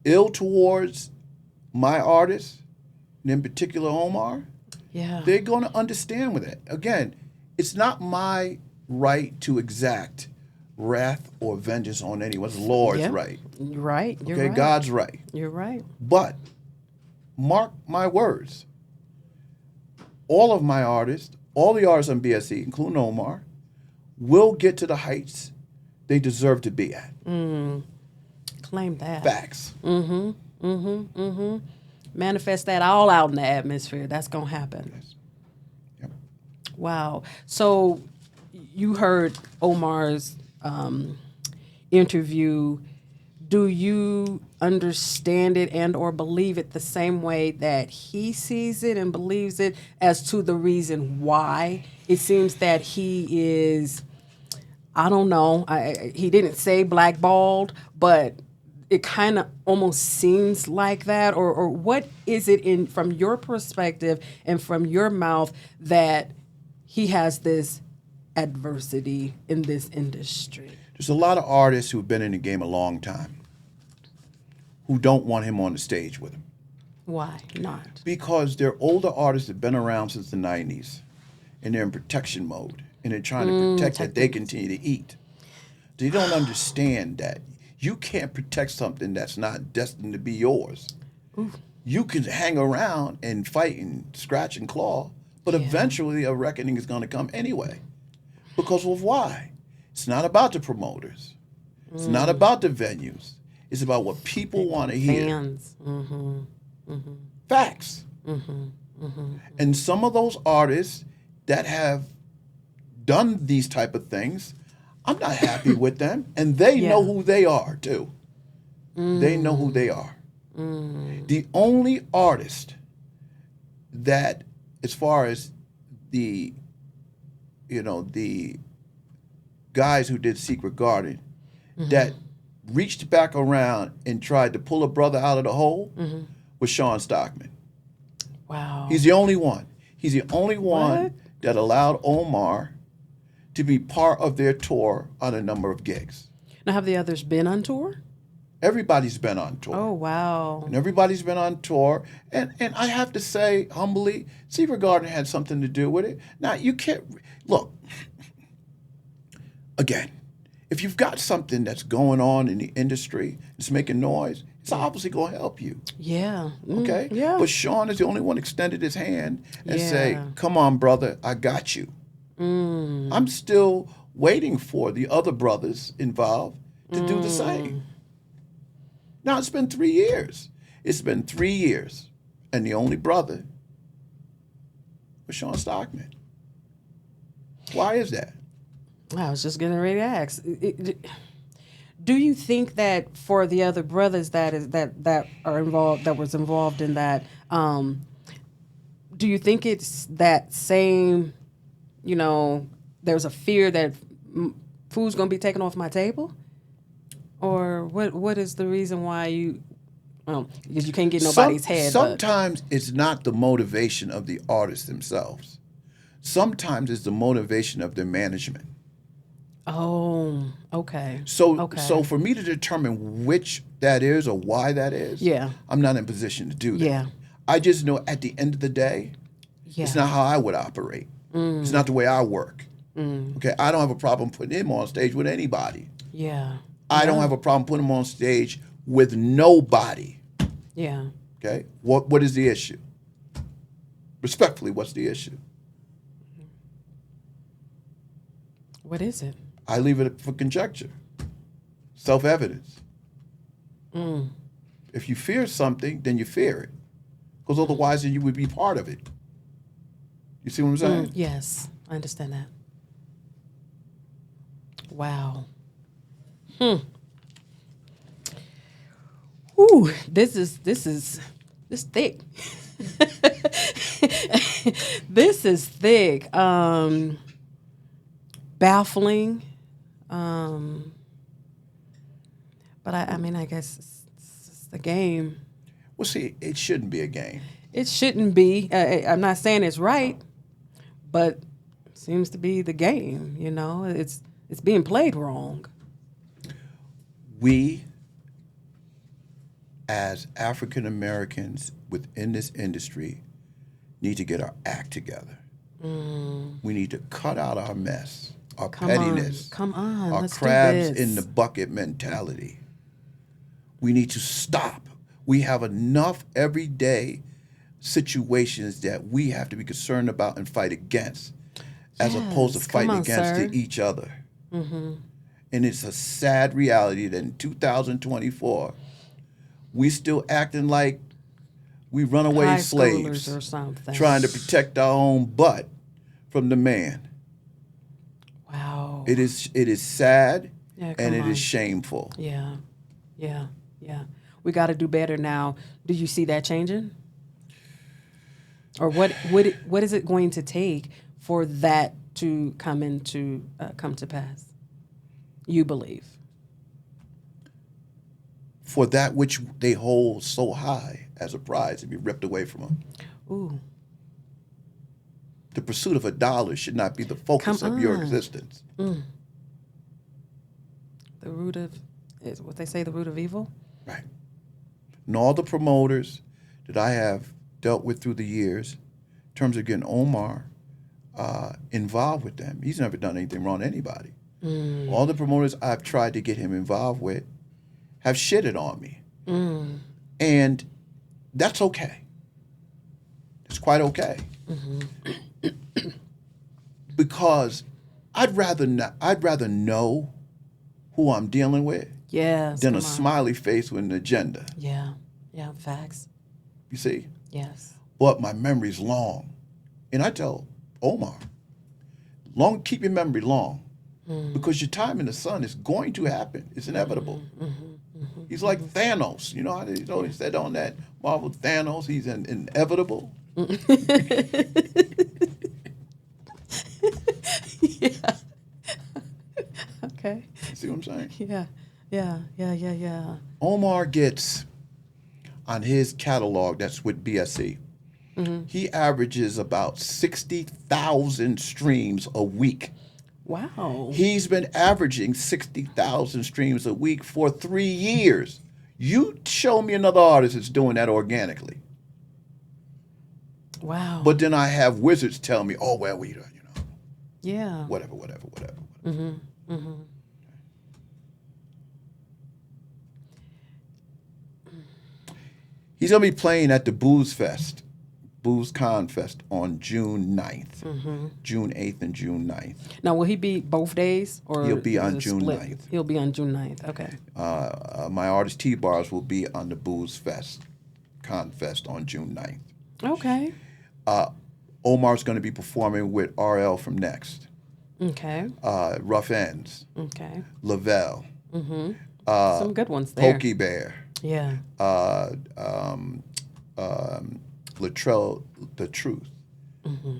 ill towards my artists, and in particular Omar, they're going to understand with it. Again, it's not my right to exact wrath or vengeance on anyone. It's the Lord's right. You're right. You're okay, right. God's right. You're right. But mark my words. All of my artists, all the artists on BSE, including Omar, will get to the heights they deserve to be at. Claim that. Facts. Manifest that all out in the atmosphere. That's going to happen. Yes. Yep. Wow. So you heard Omar's interview. do you understand it and or believe it the same way that he sees it and believes it as to the reason why it seems that he is, I don't know, he didn't say blackballed, but it kind of almost seems like that, or what is it in from your perspective and from your mouth that he has this adversity in this industry? There's a lot of artists who've been in the game a long time who don't want him on the stage with them. Why not? Because they're older artists that have been around since the 90s, and they're in protection mode, and they're trying to protect that they continue to eat. They don't understand that you can't protect something that's not destined to be yours. Oof. You can hang around and fight and scratch and claw, but eventually a reckoning is going to come anyway. Because of why? It's not about the promoters. It's not about the venues. It's about what people want to hear. Fans. Facts. And some of those artists that have done these type of things, I'm not happy with them. And they know who they are, too. They know who they are. The only artist that, as far as the guys who did Secret Garden, that reached back around and tried to pull a brother out of the hole was Sean Stockman. Wow. He's the only one. He's the only one that allowed Omar to be part of their tour on a number of gigs. Now, have the others been on tour? Everybody's been on tour. Oh, wow. And everybody's been on tour. And I have to say, humbly, Secret Garden had something to do with it. Now, you can't, look, again, if you've got something that's going on in the industry, it's making noise, it's obviously going to help you. Yeah. Okay? Yeah. But Sean is the only one extended his hand and say, come on, brother, I got you. I'm still waiting for the other brothers involved to do the same. Now, it's been 3 years. It's been 3 years. And the only brother was Sean Stockman. Why is that? I was just getting ready to ask. Do you think that for the other brothers that are involved, that was involved in that, do you think it's that same, there's a fear that food's going to be taken off my table? Or what is the reason why you, because you can't get nobody's head. Sometimes it's not the motivation of the artists themselves. Sometimes it's the motivation of their management. Oh, okay. So for me to determine which that is or why that is, I'm not in a position to do that. Yeah. I just know at the end of the day, it's not how I would operate. It's not the way I work. Okay, I don't have a problem putting him on stage with anybody. Yeah. I don't have a problem putting him on stage with nobody. Yeah. Okay, what is the issue? Respectfully, what's the issue? What is it? I leave it for conjecture, self-evidence. If you fear something, then you fear it, because otherwise then you would be part of it. You see what I'm saying? Yes, I understand that. Wow. Ooh, this is thick. This is thick. Baffling. But I mean, I guess it's the game. Well, see, it shouldn't be a game. It shouldn't be. I'm not saying it's right, but it seems to be the game. It's being played wrong. We, as African Americans within this industry, need to get our act together. We need to cut out our mess, our pettiness, our let's crabs in the bucket mentality. We need to stop. We have enough everyday situations that we have to be concerned about and fight against, as opposed to fighting against each other. And it's a sad reality that in 2024, we still acting like we runaway slaves or something, trying to protect our own butt from the man. Wow. It is sad, Yeah, and it is shameful. Yeah. Yeah. Yeah. We got to do better now. Do you see that changing? Or what is it going to take for that to come to pass? You believe? For that which they hold so high as a prize to be ripped away from them. Ooh. The pursuit of a dollar should not be the focus of your existence. The root of, is what they say, the root of evil? Right. And all the promoters that I have dealt with through the years, in terms of getting Omar involved with them, he's never done anything wrong to anybody. All the promoters I've tried to get him involved with have shitted on me. And that's okay. It's quite okay. Because I'd rather know who I'm dealing with than a smiley face with an agenda. Yeah. Yeah, facts. You see? Yes. But my memory's long. And I tell Omar, keep your memory long. Because your time in the sun is going to happen. It's inevitable. He's like Thanos. You know how they always said on that Marvel Thanos, he's inevitable. Yeah. Okay. See what I'm saying? Yeah. Omar gets on his catalog, that's with BSE, he averages about 60,000 streams a week. Wow. He's been averaging 60,000 streams a week for 3 years. You show me another artist that's doing that organically. Wow. But then I have wizards tell me, oh, well, you know. Yeah. Whatever. He's going to be playing at the Booze Con Fest on June 9th, June 8th and June 9th. Now, will he be both days? Or he'll be on June 9th. He'll be on June 9th, okay. My artist T-Bars will be on the Booze Con Fest on June 9th. Okay. Omar's going to be performing with RL from Next. Okay. Rough Ends. Okay. Lavelle. Some good ones there. Pokey Bear. Yeah. Latrell, The Truth.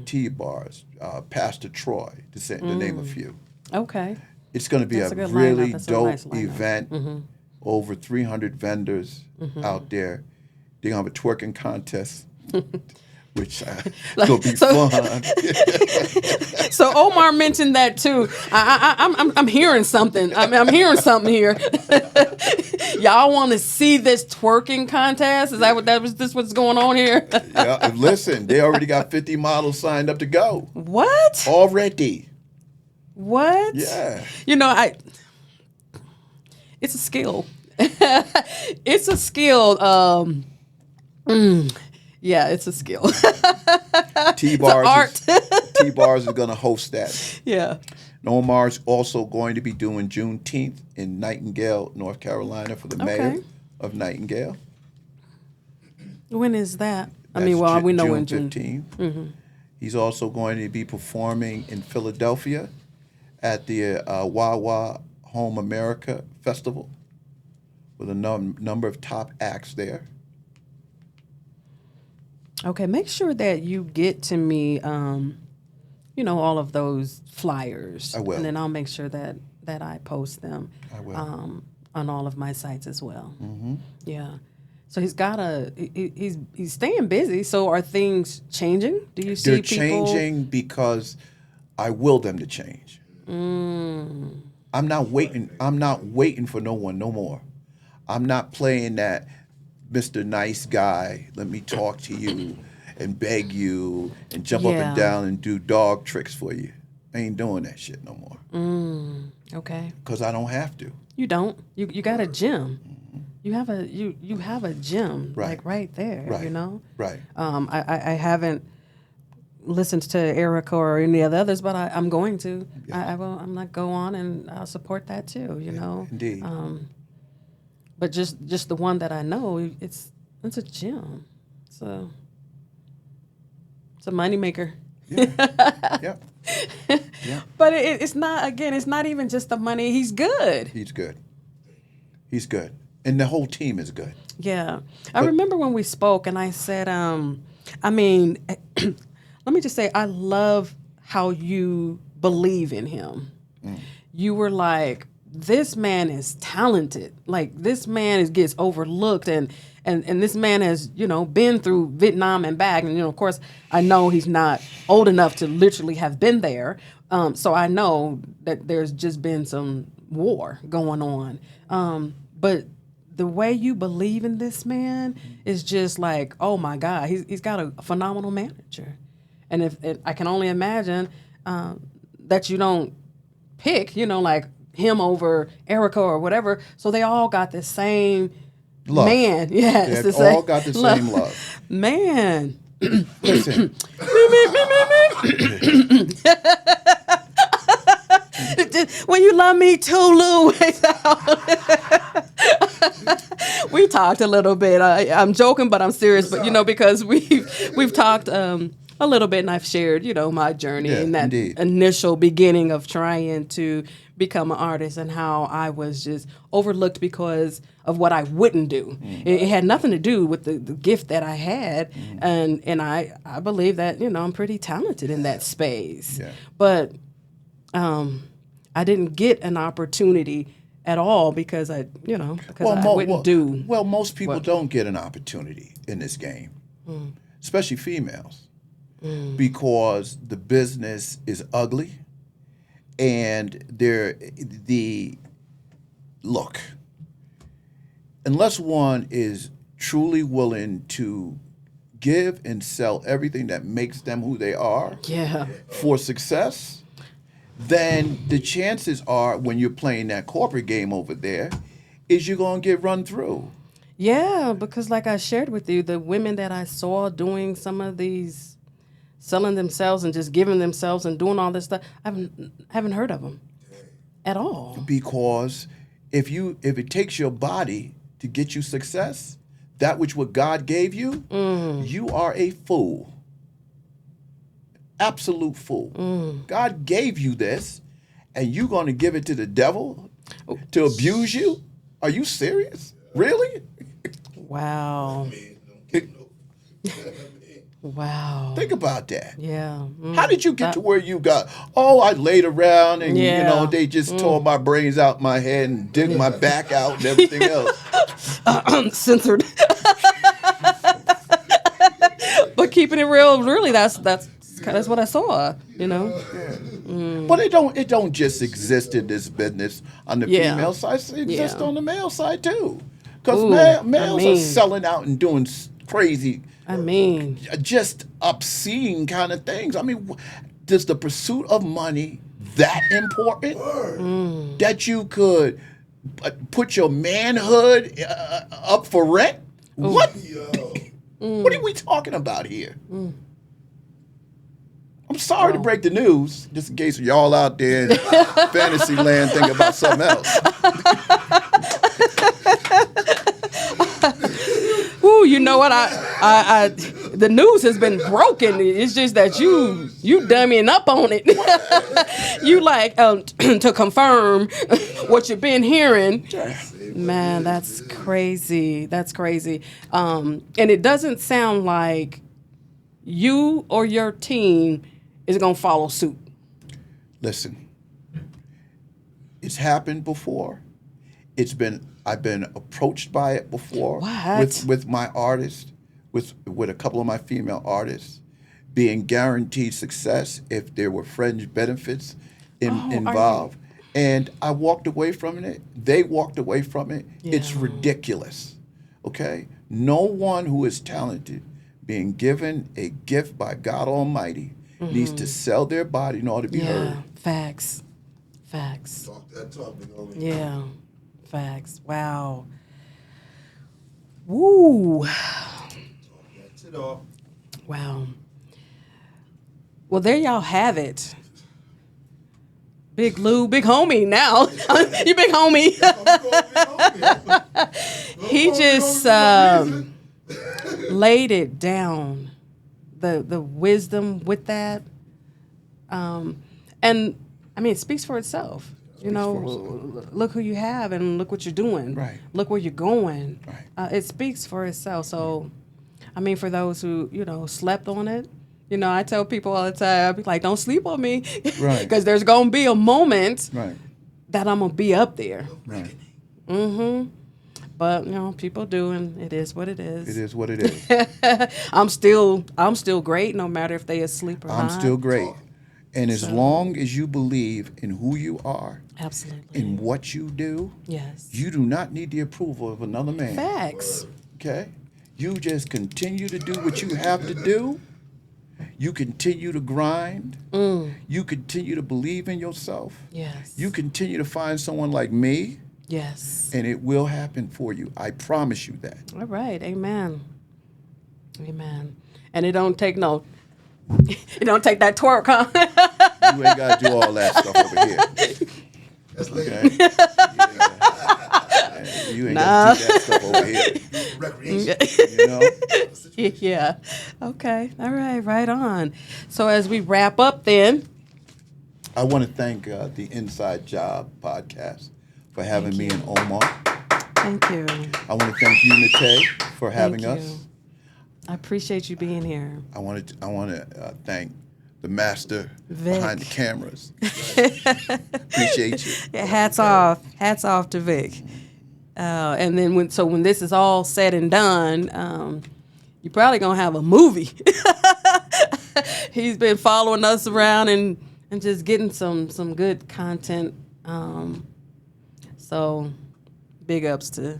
T-Bars. Pastor Troy, to name a few. Okay. It's going to be a really dope event. Over 300 vendors out there. They're going to have a twerking contest. Which will be fun. So Omar mentioned that too. I'm hearing something. I'm hearing something here. Y'all want to see this twerking contest? Is that this what's going on here? Yeah. And listen, they already got 50 models signed up to go. What? Already. What? Yeah. You know, it's a skill. It's a skill. Yeah, it's a skill. T-Bars is going to host that. Yeah. Omar's also going to be doing Juneteenth in Nightingale, North Carolina for the mayor of Nightingale. When is that? That's we know when June 15th. He's also going to be performing in Philadelphia at the Wawa Home America Festival with a number of top acts there. Okay, make sure that you get to me, all of those flyers. I will. And then I'll make sure that I post them. I will. On all of my sites as well. Yeah. So he's he's staying busy. So are things changing? Do you see They're people? changing because I will them to change. I'm not waiting for no one no more. I'm not playing that Mr. Nice Guy, let me talk to you and beg you and jump up and down and do dog tricks for you. I ain't doing that shit no more. Okay. Because I don't have to. You don't. You got a gym. You have a gym like right there. Right. You know. Right. I haven't listened to Erica or any of the others, but I'm going to. Yeah. I will. I'm not go on and I'll support that too. You know. Indeed. But just the one that I know, it's a gym. So it's a moneymaker. Yeah. Yeah. But it's not. Again, it's not even just the money. He's good. He's good. And the whole team is good. Yeah. I remember when we spoke and I said, I mean, let me just say, I love how you believe in him. You were like, this man is talented. Like, this man gets overlooked, and this man has, been through Vietnam and back. And, of course, I know he's not old enough to literally have been there. So I know that there's just been some war going on. But the way you believe in this man is just like, oh my God, he's got a phenomenal manager. And if I can only imagine that you don't pick, like him over Erica or whatever. So they all got the same love. Man. Yes, they all got the same love. Man. Listen. When you love me too, Lou. We talked a little bit. I'm joking, but I'm serious. But because we've talked a little bit, and I've shared my journey in that initial beginning of trying to become an artist, and how I was just overlooked because of what I wouldn't do. It had nothing to do with the gift that I had, and I believe that I'm pretty talented in that space. Yeah. But I didn't get an opportunity at all because I wouldn't do. Well, most people don't get an opportunity in this game, especially females, because the business is ugly, and look, unless one is truly willing to give and sell everything that makes them who they are for success, then the chances are, when you're playing that corporate game over there, is you're going to get run through. Yeah, because like I shared with you, the women that I saw doing some of these, selling themselves and just giving themselves and doing all this stuff, I haven't heard of them at all. Because if it takes your body to get you success, that which what God gave you, you are a fool. Absolute fool. God gave you this, and you're going to give it to the devil to abuse you? Are you serious? Really? Wow. Wow. Think about that. Yeah. How did you get to where you got? Oh, I laid around and they just tore my brains out my head and dig my back out and everything else. Censored. But keeping it real, really, that's what I saw. But it don't just exist in this business on the female side. It exists on the male side too. Because males are selling out and doing crazy, just obscene kind of things. I mean, does the pursuit of money that important that you could put your manhood up for rent? What? What are we talking about here? I'm sorry to break the news, just in case y'all out there in fantasy land think about something else. Ooh, you know what? I the news has been broken. It's just that you dummying up on it. You like to confirm what you've been hearing. Man, that's crazy. That's crazy. And it doesn't sound like you or your team is going to follow suit. Listen, it's happened before. I've been approached by it before. What? With my artists, with a couple of my female artists, being guaranteed success if there were fringe benefits involved. And I walked away from it. They walked away from it. Yeah. It's ridiculous. Okay? No one who is talented, being given a gift by God Almighty, needs to sell their body in order to be heard. Facts. Talk that talk, nigga. Yeah. Facts. Wow. Woo. That's it all. Wow. Well, there y'all have it. Big Lou, big homie now. You big homie. He just laid it down. The wisdom with that. And I mean, it speaks for itself. You know, look who you have and look what you're doing. Right. Look where you're going. Right. It speaks for itself. So, I mean, for those who, slept on it, I tell people all the time, I be like, don't sleep on me. Right. Because there's going to be a moment Right. that I'm going to be up there. Right. Mm-hmm. But, people do, and it is what it is. It is what it is. I'm still great, no matter if they asleep or not. I'm still great. And as long as you believe in who you are, absolutely, in what you do, yes, you do not need the approval of another man. Facts. Okay? You just continue to do what you have to do. You continue to grind. You continue to believe in yourself. Yes. You continue to find someone like me. Yes. And it will happen for you. I promise you that. All right. Amen. Amen. And it don't take that twerk, huh? You ain't got to do all that stuff over here. That's later. Okay? You ain't got to do that stuff over here. Recreation. Yeah. Okay. All right. Right on. So as we wrap up then. I want to thank the Inside Job podcast for having me and Omar. Thank you. I want to thank you, Nate, for having us. I appreciate you being here. I want to thank the master Vic. behind the cameras. Appreciate you. Yeah, hats off to Vic. And then when this is all said and done, you're probably gonna have a movie. He's been following us around and just getting some good content. So big ups to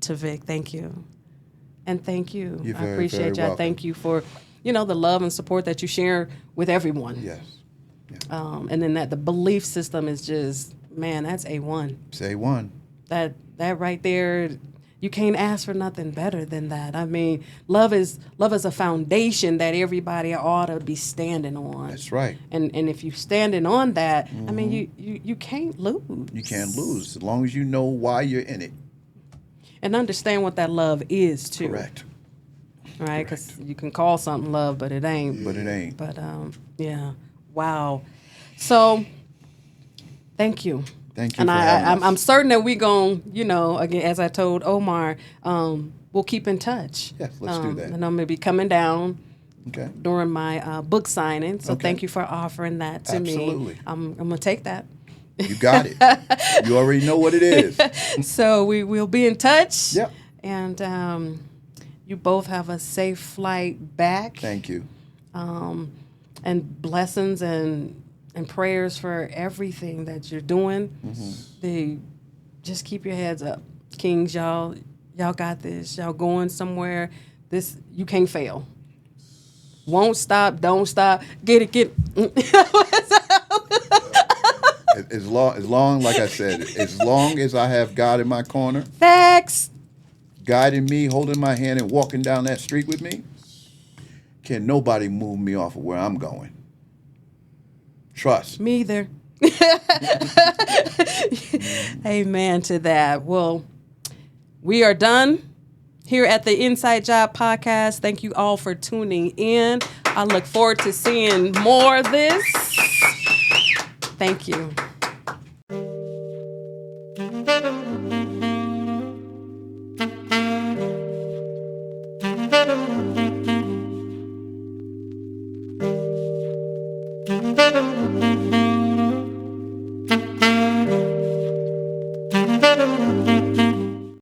Vic. Thank you. And thank you. You're I very, appreciate very you. I welcome. thank you for, the love and support that you share with everyone. Yes. Yeah. And then that the belief system is just, man, that's A1. Say one. That right there, you can't ask for nothing better than that. I mean, love is a foundation that everybody ought to be standing on. That's right. And if you're standing on that, I mean, you can't lose. You can't lose as long as you know why you're in it. And understand what that love is too. Correct. Right? Because you can call something love, but it ain't. But it ain't. But yeah, wow. So, thank you. Thank you And for having us. I'm certain that we're going, again, as I told Omar, we'll keep in touch. Yes, let's do that. And I'm going to be coming down Okay. during my book signing. So Okay. thank you for offering that to me. Absolutely. I'm going to take that. You got it. You already know what it is. So we'll be in touch. Yep. And you both have a safe flight back. Thank you. And blessings and prayers for everything that you're doing. Just keep your heads up. Kings, y'all got this. Y'all going somewhere. This, you can't fail. Won't stop, don't stop. Get it. As long, like I said, as long as I have God in my corner, Facts. guiding me, holding my hand, and walking down that street with me, can nobody move me off of where I'm going. Trust. Me either. Amen to that. Well, we are done here at the Inside Job Podcast. Thank you all for tuning in. I look forward to seeing more of this. Thank you.